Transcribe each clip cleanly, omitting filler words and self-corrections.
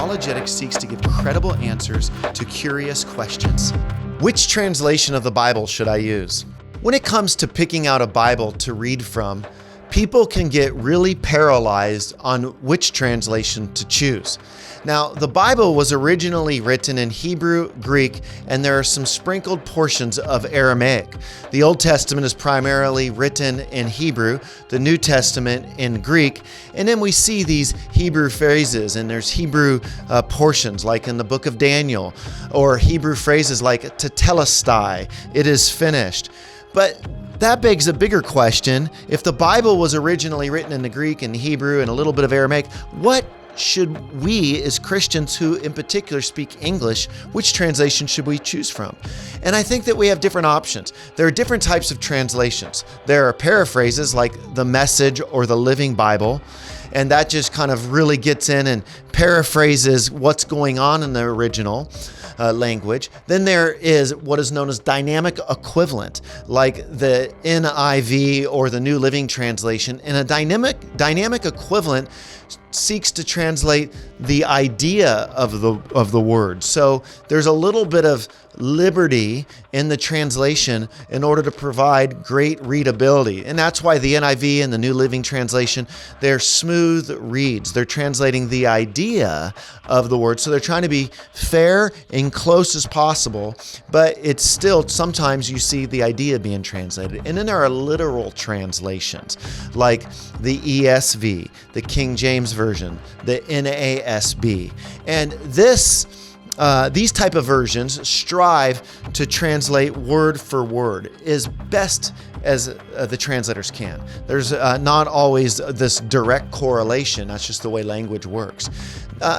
Apologetics seeks to give credible answers to curious questions. Which translation of the Bible should I use? When it comes to picking out a Bible to read from, people can get really paralyzed on which translation to choose. Now, the Bible was originally written in Hebrew, Greek, and there are some sprinkled portions of Aramaic. The Old Testament is primarily written in Hebrew, the New Testament in Greek, and then we see these Hebrew phrases, and there's Hebrew portions like in the book of Daniel, or Hebrew phrases like tetelestai, it is finished. But that begs a bigger question. If the Bible was originally written in the Greek and Hebrew and a little bit of Aramaic, what should we as Christians who in particular speak English, which translation should we choose from? And I think that we have different options. There are different types of translations. There are paraphrases like the Message or the Living Bible, and that just kind of really gets in and paraphrases what's going on in the original language. Then there is what is known as dynamic equivalent, like the NIV or the New Living Translation. And a dynamic equivalent seeks to translate the idea of the word. So there's a little bit of liberty in the translation in order to provide great readability. And that's why the NIV and the New Living Translation, they're smooth reads. They're translating the idea of the word. So they're trying to be fair and close as possible, but it's still, sometimes you see the idea being translated. And then there are literal translations like the ESV, the King James Version, the NASB. And these type of versions strive to translate word for word as best as the translators can. There's not always this direct correlation. That's just the way language works.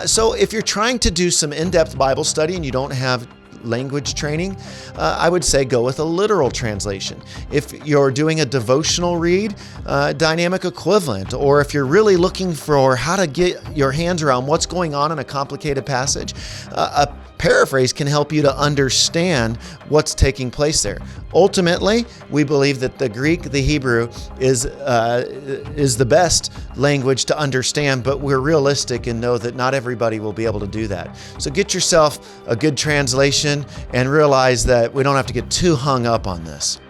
So if you're trying to do some in-depth Bible study and you don't have language training, I would say go with a literal translation. If you're doing a devotional read, dynamic equivalent, or if you're really looking for how to get your hands around what's going on in a complicated passage, a paraphrase can help you to understand what's taking place there. Ultimately, we believe that the Greek, the Hebrew is the best language to understand, but we're realistic and know that not everybody will be able to do that. So get yourself a good translation and realize that we don't have to get too hung up on this.